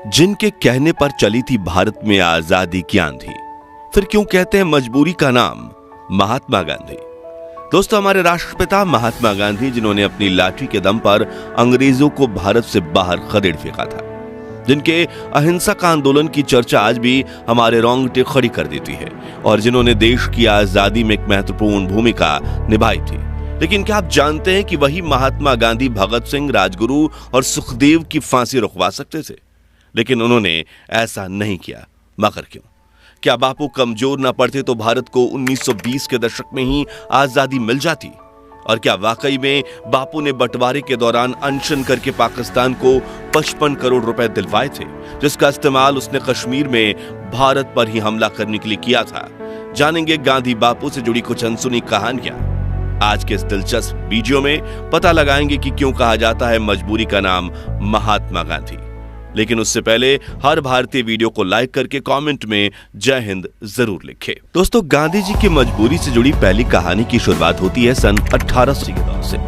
जिनके कहने पर चली थी भारत में आजादी की आंधी, फिर क्यों कहते हैं मजबूरी का नाम महात्मा गांधी। दोस्तों, हमारे राष्ट्रपिता महात्मा गांधी, जिन्होंने अपनी लाठी के दम पर अंग्रेजों को भारत से बाहर खदेड़ फेंका था, जिनके अहिंसक आंदोलन की चर्चा आज भी हमारे रोंगटे खड़ी कर देती है, और जिन्होंने देश की आजादी में एक महत्वपूर्ण भूमिका निभाई थी। लेकिन क्या आप जानते हैं कि वही महात्मा गांधी भगत सिंह, राजगुरु और सुखदेव की फांसी रुकवा सकते थे, लेकिन उन्होंने ऐसा नहीं किया। मगर क्यों? क्या बापू कमजोर ना पड़ते तो भारत को 1920 के दशक में ही आजादी मिल जाती? और क्या वाकई में बापू ने बंटवारे के दौरान अनशन करके पाकिस्तान को 55 करोड़ रुपए दिलवाए थे, जिसका इस्तेमाल उसने कश्मीर में भारत पर ही हमला करने के लिए किया था? जानेंगे गांधी बापू से जुड़ी कुछ अनसुनी कहानियां। आज के इस दिलचस्प वीडियो में पता लगाएंगे कि क्यों कहा जाता है मजबूरी का नाम महात्मा गांधी। लेकिन उससे पहले हर भारतीय वीडियो को लाइक करके कमेंट में जय हिंद जरूर लिखे। दोस्तों, गांधी जी की मजबूरी से जुड़ी पहली कहानी की शुरुआत होती है सन 1800 के दौर से,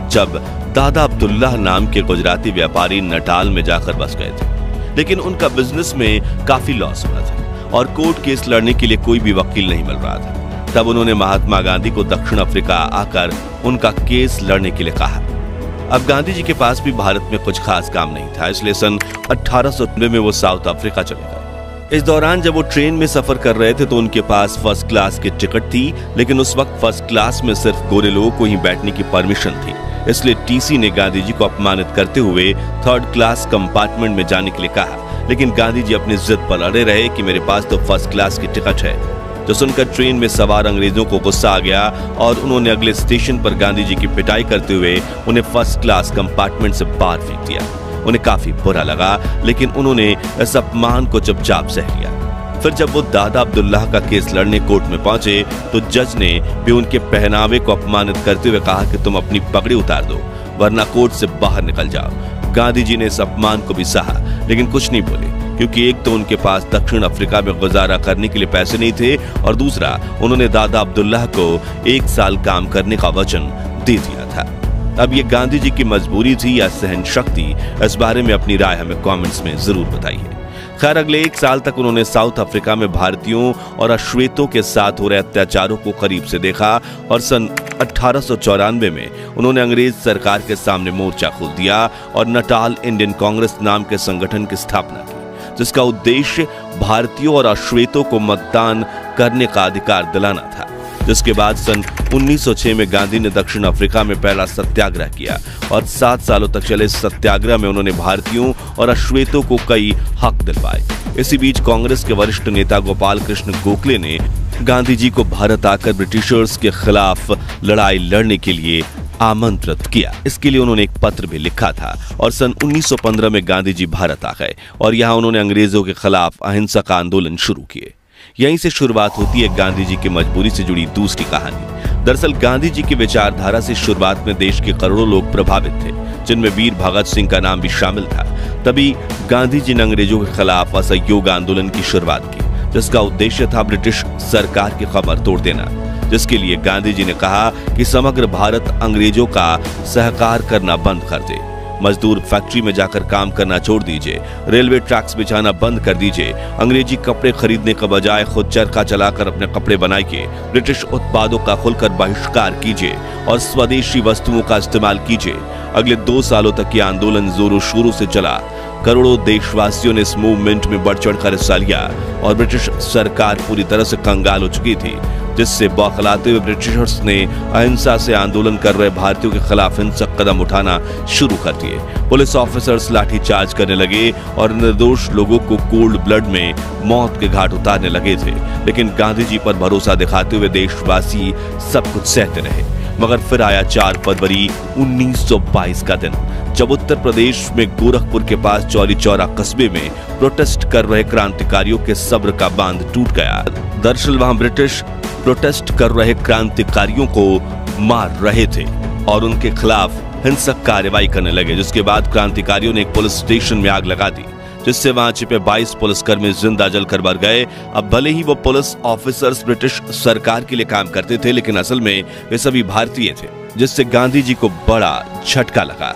जब दादा अब्दुल्लाह नाम के गुजराती व्यापारी नटाल में जाकर बस गए थे। लेकिन उनका बिजनेस में काफी लॉस हुआ था और कोर्ट केस लड़ने के लिए कोई भी वकील नहीं मिल रहा था। तब उन्होंने महात्मा गांधी को दक्षिण अफ्रीका आकर उनका केस लड़ने के लिए कहा। अब गांधी जी के पास भी भारत में कुछ खास काम नहीं था, इसलिए सन 1890 में वो साउथ अफ्रीका चले गए। इस दौरान जब वो ट्रेन में सफर कर रहे थे तो उनके पास फर्स्ट क्लास की टिकट थी, लेकिन उस वक्त फर्स्ट क्लास में सिर्फ गोरे लोगों को ही बैठने की परमिशन थी। इसलिए टीसी ने गांधी जी को अपमानित करते हुए थर्ड क्लास कंपार्टमेंट में जाने के लिए कहा। लेकिन गांधी जी अपनी जिद पर अड़े रहे कि मेरे पास तो फर्स्ट क्लास की टिकट है। जो सुनकर ट्रेन में सवार अंग्रेजों को गुस्सा आ गया और उन्होंने अगले स्टेशन पर गांधी जी की पिटाई करते हुए उन्हें फर्स्ट क्लास कंपार्टमेंट से बाहर फेंक दिया। उन्हें काफी बुरा लगा, लेकिन उन्होंने इस अपमान को चुपचाप सह लिया। फिर जब वो दादा अब्दुल्लाह का केस लड़ने कोर्ट में पहुंचे तो जज ने भी उनके पहनावे को अपमानित करते हुए कहा कि तुम अपनी पगड़ी उतार दो, वरना कोर्ट से बाहर निकल जाओ। गांधी जी ने इस अपमान को भी सहा, लेकिन कुछ नहीं बोले, क्योंकि एक तो उनके पास दक्षिण अफ्रीका में गुजारा करने के लिए पैसे नहीं थे, और दूसरा उन्होंने दादा अब्दुल्लाह को 1 साल काम करने का वचन दे दिया था। अब ये गांधी जी की मजबूरी थी या सहन शक्ति, इस बारे में अपनी राय हमें कमेंट्स में जरूर बताइए। खैर, अगले 1 साल तक उन्होंने साउथ अफ्रीका में भारतीयों और अश्वेतों के साथ हो रहे अत्याचारों को करीब से देखा, और सन 1894 में उन्होंने अंग्रेज सरकार के सामने मोर्चा खोल दिया और नटाल इंडियन कांग्रेस नाम के संगठन की स्थापना की, जिसका उद्देश्य भारतीयों और अश्वेतों को मतदान करने का अधिकार दिलाना था। जिसके बाद सन 1906 में गांधी ने दक्षिण अफ्रीका में पहला सत्याग्रह किया, और 7 सालों तक चले इस सत्याग्रह में उन्होंने भारतीयों और अश्वेतों को कई हक दिलवाए। इसी बीच कांग्रेस के वरिष्ठ नेता गोपाल कृष्ण गोखले ने गांधी जी को भारत आकर ब्रिटिशर्स के खिलाफ लड़ाई लड़ने के लिए आमंत्रित किया। इसके लिए उन्होंने एक पत्र भी लिखा था, और सन 1915 में गांधी जी भारत आ गए और यहाँ उन्होंने अंग्रेजों के खिलाफ अहिंसक आंदोलन शुरू किए। यहीं से शुरुआत होती है गांधी जी की मजबूरी से जुड़ी दूसरी कहानी। दरअसल गांधी जी की विचारधारा से शुरुआत में देश के करोड़ों लोग प्रभावित थे, जिनमें वीर भगत सिंह का नाम भी शामिल था। तभी गांधी जी ने अंग्रेजों के खिलाफ असहयोग आंदोलन की शुरुआत की, जिसका उद्देश्य था ब्रिटिश सरकार की कमर तोड़ देना। जिसके लिए गांधी जी ने कहा कि समग्र भारत अंग्रेजों का सहकार करना बंद कर दे, मजदूर फैक्ट्री में जाकर काम करना छोड़ दीजिए, रेलवे ट्रैक्स बिछाना बंद कर दीजिए, अंग्रेजी कपड़े खरीदने के बजाय खुद चरखा चलाकर अपने कपड़े बनाइए, ब्रिटिश उत्पादों का खुलकर बहिष्कार कीजिए और स्वदेशी वस्तुओं का इस्तेमाल कीजिए। अगले 2 सालों तक यह आंदोलन जोरों शोरों से चला। करोड़ों देशवासियों ने इस मूवमेंट में बढ़ चढ़कर हिस्सा लिया, और ब्रिटिश सरकार पूरी तरह से कंगाल हो चुकी थी, जिससे बौखलाते हुए ब्रिटिशर्स ने अहिंसा से आंदोलन कर रहे भारतीयों के खिलाफ हिंसक कदम उठाना शुरू कर दिए। पुलिस ऑफिसर्स लाठीचार्ज करने लगे और निर्दोष लोगों को कोल्ड ब्लड में मौत के घाट उतारने लगे थे। लेकिन गांधी जी पर भरोसा दिखाते हुए देशवासी सब कुछ सहते रहे। मगर फिर आया 4 फरवरी 1922 का दिन, जब उत्तर प्रदेश में गोरखपुर के पास चौरी चौरा कस्बे में प्रोटेस्ट कर रहे क्रांतिकारियों के सब्र का बांध टूट गया। दरअसल वहां ब्रिटिश प्रोटेस्ट कर रहे क्रांतिकारियों को मार रहे थे और उनके खिलाफ हिंसक कार्रवाई करने लगे, जिसके बाद क्रांतिकारियों ने एक पुलिस स्टेशन में आग लगा दी, जिससे वहां छिपे 22 पुलिसकर्मी जिंदा जलकर मर गए। अब भले ही वो पुलिस ऑफिसर्स ब्रिटिश सरकार के लिए काम करते थे, लेकिन असल में वे सभी भारतीय थे, जिससे गांधी जी को बड़ा झटका लगा।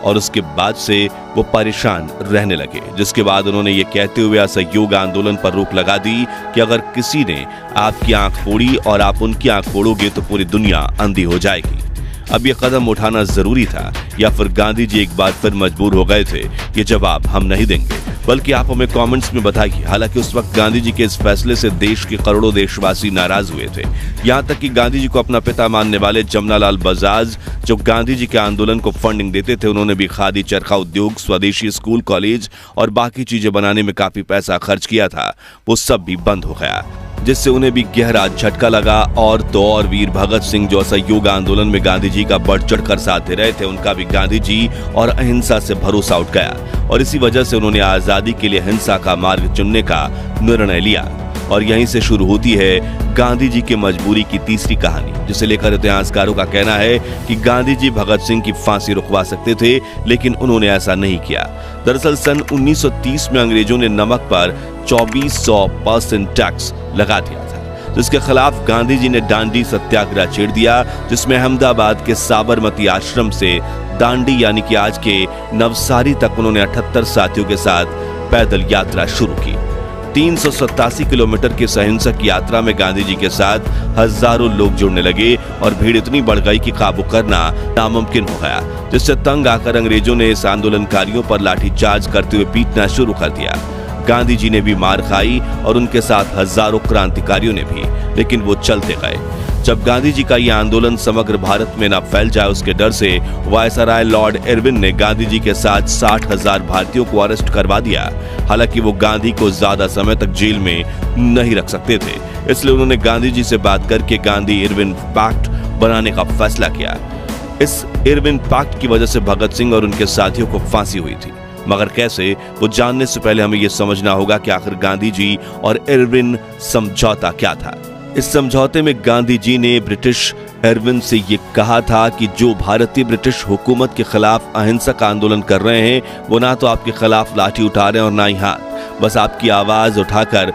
और उसके बाद से वो परेशान रहने लगे, जिसके बाद उन्होंने ये कहते हुए असहयोग आंदोलन पर रोक लगा दी कि अगर किसी ने आपकी आंख फोड़ी और आप उनकी आंख फोड़ोगे तो पूरी दुनिया अंधी हो जाएगी। अब ये कदम उठाना जरूरी था या फिर गांधी जी एक बार फिर मजबूर हो गए थे? ये जवाब हम नहीं देंगे, बल्कि आप हमें कमेंट्स में बताइए। हालांकि उस वक्त गांधी जी के इस फैसले से देश के करोड़ों देशवासी नाराज हुए थे, यहां तक कि गांधी जी को अपना पिता मानने वाले जमनालाल बजाज, जो गांधी जी के आंदोलन को फंडिंग देते थे, उन्होंने भी खादी, चरखा उद्योग, स्वदेशी स्कूल, कॉलेज और बाकी चीजें बनाने में काफी पैसा खर्च किया था, वो सब भी बंद हो गया, जिससे उन्हें भी गहरा झटका लगा। और तो और वीर भगत सिंह, जो असहयोग आंदोलन में गांधी जी का बढ़ चढ़कर साथ दे रहे थे, उनका भी गांधी जी और अहिंसा से भरोसा उठ गया और इसी वजह से उन्होंने आजादी के लिए हिंसा का मार्ग चुनने का निर्णय लिया। और यहीं से शुरू होती है गांधी जी की मजबूरी की तीसरी कहानी, जिसे लेकर इतिहासकारों का कहना है कि गांधी जी भगत सिंह की फांसी रुकवा सकते थे, लेकिन उन्होंने ऐसा नहीं किया। दरअसल सन 1930 में अंग्रेजों ने नमक पर 2400% टैक्स लगा दिया था, जिसके खिलाफ गांधी जी ने दांडी सत्याग्रह छेड़ दिया, जिसमें अहमदाबाद के साबरमती आश्रम से दांडी यानी कि आज के नवसारी तक उन्होंने 78 साथियों के साथ पैदल यात्रा शुरू की। 387 किलोमीटर की अहिंसक यात्रा में गांधी जी के साथ हजारों लोग जुड़ने लगे और भीड़ इतनी बढ़ गई कि काबू करना नामुमकिन हो गया, जिससे तंग आकर अंग्रेजों ने इस आंदोलनकारियों पर लाठीचार्ज करते हुए पीटना शुरू कर दिया। गांधी जी ने भी मार खाई और उनके साथ हजारों क्रांतिकारियों ने भी, लेकिन वो चलते गए। जब गांधी जी का यह आंदोलन समग्र भारत में न फैल जाए, उसके डर से वायसराय लॉर्ड इरविन ने गांधी जी के साथ 60,000 भारतीयों को अरेस्ट करवा दिया। हालांकि वो गांधी को ज्यादा समय तक जेल में नहीं रख सकते थे, इसलिए उन्होंने गांधी जी से बात करके गांधी इरविन पैक्ट बनाने का फैसला किया। इस इरविन पैक्ट की वजह से भगत सिंह और उनके साथियों को फांसी हुई थी, मगर कैसे, वो जानने से पहले हमें यह समझना होगा कि आखिर गांधी जी और इरविन समझौता क्या था। इस समझौते में गांधी जी ने ब्रिटिश इरविन से ये कहा था कि जो भारतीय ब्रिटिश हुकूमत के खिलाफ अहिंसक आंदोलन कर रहे हैं, वो ना तो आपके खिलाफ लाठी उठा रहे हैं और ना ही हाथ, बस आपकी आवाज उठाकर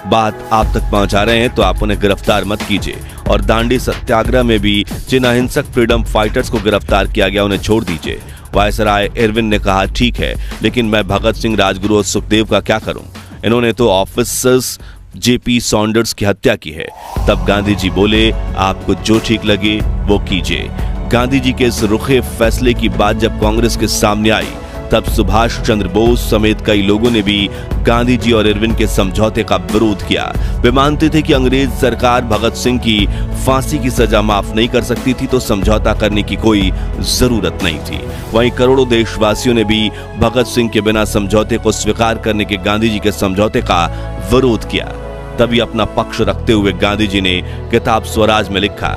बात आप तक पहुंचा रहे हैं, तो आप उन्हें गिरफ्तार मत कीजिए। और दांडी सत्याग्रह में भी जिन अहिंसक फ्रीडम फाइटर्स को गिरफ्तार किया गया, उन्हें छोड़ दीजिए। वायसराय इरविन ने कहा, ठीक है, लेकिन मैं भगत सिंह, राजगुरु और सुखदेव का क्या करूं? इन्होंने तो ऑफिसर्स जेपी सॉन्डर्स की हत्या की है। तब गांधी जी बोले, आपको जो ठीक लगे वो कीजिए। गांधी जी के इस रुखे फैसले की बात जब कांग्रेस के सामने आई, तब सुभाष चंद्र बोस समेत कई लोगों ने भी गांधी जी और इरविन के समझौते का विरोध किया। वे मानते थे कि अंग्रेज सरकार भगत सिंह की फांसी की सजा माफ नहीं कर सकती थी, तो समझौता करने की कोई जरूरत नहीं थी। वहीं करोड़ों देशवासियों ने भी भगत सिंह के बिना समझौते को स्वीकार करने के गांधी जी के समझौते का विरोध किया। तभी अपना पक्ष रखते हुए गांधी जी ने किताब स्वराज में लिखा,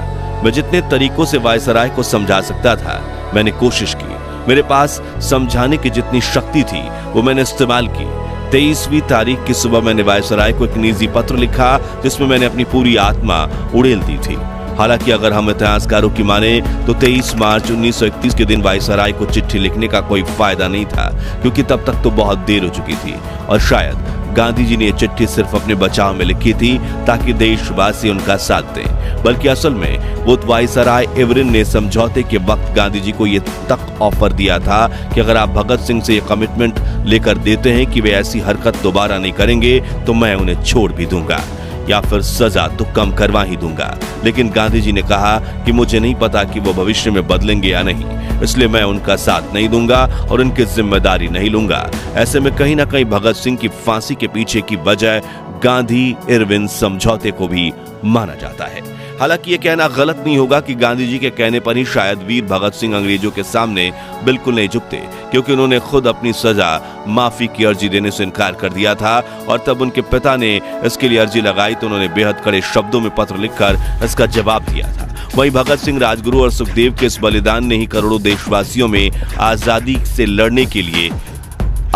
मैं जितने तरीकों से वायसराय को समझा सकता था, मैंने कोशिश की। मेरे पास समझाने की जितनी शक्ति थी, वो मैंने इस्तेमाल की। 23वीं तारीख की सुबह मैंने वायसराय को एक निजी पत्र लिखा, जिसमें मैंने अपनी पूरी आत्मा उड़ेल दी थी। हालांकि अगर हम इतिहासकारों की माने तो 23 मार्च 1931 के दिन वायसराय को चिट्ठी लिखने का कोई फायदा नहीं था, क्योंकि तब तक तो बहुत देर हो चुकी थी और शायद गांधी जी ने यह चिट्ठी सिर्फ अपने बचाव में लिखी थी ताकि देशवासी उनका साथ दें, बल्कि असल में वो वायसराय इरविन ने समझौते के वक्त गांधी जी को यह तक ऑफर दिया था कि अगर आप भगत सिंह से यह कमिटमेंट लेकर देते हैं कि वे ऐसी हरकत दोबारा नहीं करेंगे, तो मैं उन्हें छोड़ भी दूंगा या फिर सजा तो कम करवा ही दूंगा। लेकिन गांधी जी ने कहा कि मुझे नहीं पता कि वो भविष्य में बदलेंगे या नहीं, इसलिए मैं उनका साथ नहीं दूंगा और उनकी जिम्मेदारी नहीं लूंगा। ऐसे में कहीं ना कहीं भगत सिंह की फांसी के पीछे की वजह गांधी इरविन समझौते को भी माना जाता है। हालांकि ये कहना गलत नहीं होगा कि गांधी जी के कहने पर ही शायद वीर भगत सिंह अंग्रेजों के सामने बिल्कुल नहीं झुकते, क्योंकि उन्होंने खुद अपनी सजा माफी की अर्जी देने से इनकार कर दिया था और तब उनके पिता ने इसके लिए अर्जी लगाई तो उन्होंने बेहद कड़े शब्दों में पत्र लिखकर इसका जवाब दिया था। वहीं भगत सिंह, राजगुरु और सुखदेव के इस बलिदान ने ही करोड़ों देशवासियों में आजादी से लड़ने के लिए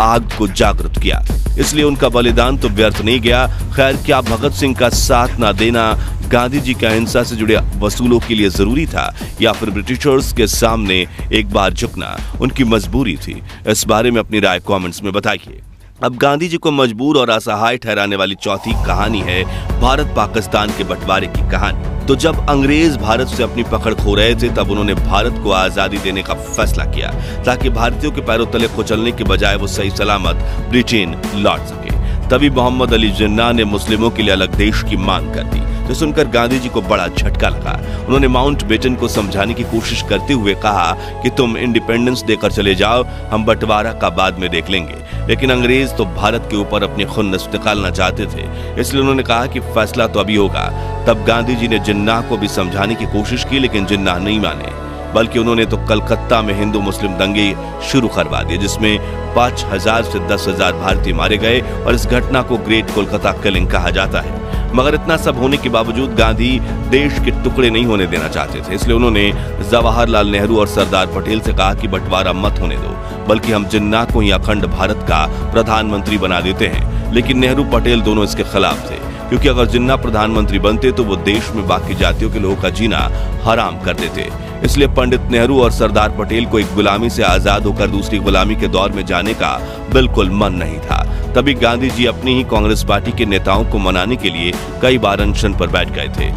आग को जागृत किया, इसलिए उनका बलिदान तो व्यर्थ नहीं गया। खैर, क्या भगत सिंह का साथ ना देना गांधी जी का अहिंसा से जुड़े वसूलों के लिए जरूरी था, या फिर ब्रिटिशर्स के सामने एक बार झुकना उनकी मजबूरी थी? इस बारे में अपनी राय कमेंट्स में बताइए। अब गांधी जी को मजबूर और असहाय ठहराने वाली चौथी कहानी है भारत पाकिस्तान के बंटवारे की कहानी। तो जब अंग्रेज भारत से अपनी पकड़ खो रहे थे तब उन्होंने भारत को आजादी देने का फैसला किया ताकि भारतीयों के पैरों तले कुचलने के बजाय वो सही सलामत ब्रिटेन लौट सके। तभी मोहम्मद अली जिन्ना ने मुस्लिमों के लिए अलग देश की मांग कर दी, जो सुनकर गांधी जी को बड़ा झटका लगा। उन्होंने माउंटबेटन को समझाने की कोशिश करते हुए कहा कि तुम इंडिपेंडेंस देकर चले जाओ, हम बंटवारा का बाद में देख लेंगे। लेकिन अंग्रेज तो भारत के ऊपर अपनी खुन्नस निकालना चाहते थे, इसलिए उन्होंने कहा कि फैसला तो अभी होगा। तब गांधी जी ने जिन्ना को भी समझाने की कोशिश की, लेकिन जिन्ना नहीं माने, बल्कि उन्होंने तो कलकत्ता में हिंदू मुस्लिम दंगे शुरू करवा दिए, जिसमें 5,000 से 10,000 भारतीय मारे गए और इस घटना को ग्रेट कोलकाता किलिंग कहा जाता है। मगर इतना सब होने के बावजूद गांधी देश के टुकड़े नहीं होने देना चाहते थे, इसलिए उन्होंने जवाहरलाल नेहरू और सरदार पटेल से कहा कि बंटवारा मत होने दो, बल्कि हम जिन्ना को ही अखंड भारत का प्रधानमंत्री बना देते हैं। लेकिन नेहरू पटेल दोनों इसके खिलाफ थे, क्योंकि अगर जिन्ना प्रधानमंत्री बनते तो वो देश में बाकी जातियों के लोगों का जीना हराम कर देते। इसलिए पंडित नेहरू और सरदार पटेल को एक गुलामी से आजाद होकर दूसरी गुलामी के दौर में जाने का बिल्कुल मन नहीं था। तभी गांधी जी अपनी ही कांग्रेस पार्टी के नेताओं को मनाने के लिए कई बार अनशन पर बैठ गए थे,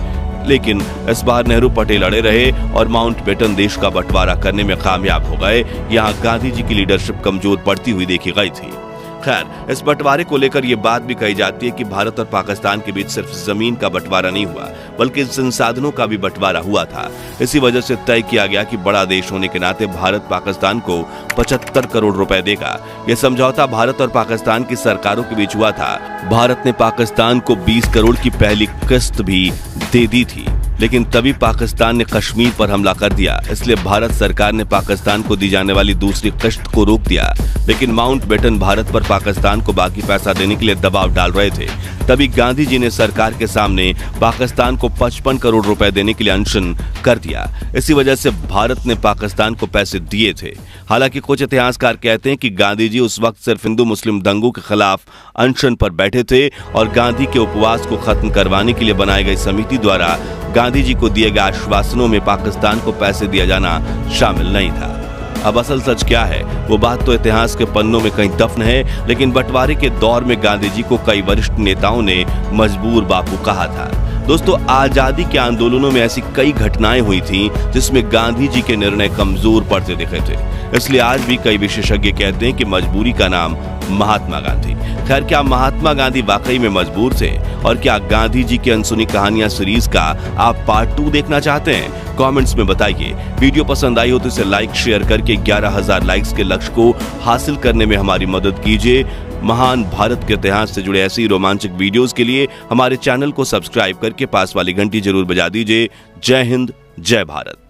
लेकिन इस बार नेहरू पटेल अड़े रहे और माउंटबेटन देश का बंटवारा करने में कामयाब हो गए। यहाँ गांधी जी की लीडरशिप कमजोर पड़ती हुई देखी गई थी। खैर, इस बंटवारे को लेकर यह बात भी कही जाती है कि भारत और पाकिस्तान के बीच सिर्फ जमीन का बंटवारा नहीं हुआ, बल्कि संसाधनों का भी बंटवारा हुआ था। इसी वजह से तय किया गया कि बड़ा देश होने के नाते भारत पाकिस्तान को 75 करोड़ रुपए देगा। यह समझौता भारत और पाकिस्तान की सरकारों के बीच हुआ था। भारत ने पाकिस्तान को 20 करोड़ की पहली किस्त भी दे दी थी, लेकिन तभी पाकिस्तान ने कश्मीर पर हमला कर दिया, इसलिए भारत सरकार ने पाकिस्तान को दी जाने वाली दूसरी किस्त को रोक दिया। लेकिन माउंटबेटन भारत पर पाकिस्तान को बाकी पैसा देने के लिए दबाव डाल रहे थे। तभी गांधी जी ने सरकार के सामने पाकिस्तान को 55 करोड़ रुपए देने के लिए अनशन कर दिया। इसी वजह से भारत ने पाकिस्तान को पैसे दिए थे। हालांकि कुछ इतिहासकार कहते हैं कि गांधी जी उस वक्त सिर्फ हिंदू मुस्लिम दंगों के खिलाफ अनशन पर बैठे थे और गांधी के उपवास को खत्म करवाने के लिए बनाई गई समिति द्वारा गांधी जी को दिए गए आश्वासनों में पाकिस्तान को पैसे दिया जाना शामिल नहीं था। अब असल सच क्या है वो बात तो इतिहास के पन्नों में कहीं दफन है, लेकिन बंटवारे के दौर में गांधी जी को कई वरिष्ठ नेताओं ने मजबूर बापू कहा था। दोस्तों, आजादी के आंदोलनों में ऐसी कई घटनाएं हुई थी जिसमें गांधी जी के निर्णय कमजोर पड़ते दिखे थे। इसलिए आज भी कई विशेषज्ञ कहते हैं कि मजबूरी का नाम महात्मा गांधी। खैर, क्या महात्मा गांधी वाकई में मजबूर थे? और क्या गांधी जी की अनसुनी कहानियां सीरीज का आप पार्ट 2 देखना चाहते हैं? कमेंट्स में बताइए। वीडियो पसंद आई हो तो इसे लाइक शेयर करके 11,000 लाइक्स के लक्ष्य को हासिल करने में हमारी मदद कीजिए। महान भारत के इतिहास से जुड़े ऐसी रोमांचक वीडियोस के लिए हमारे चैनल को सब्सक्राइब करके पास वाली घंटी जरूर बजा दीजिए। जय हिंद, जय भारत।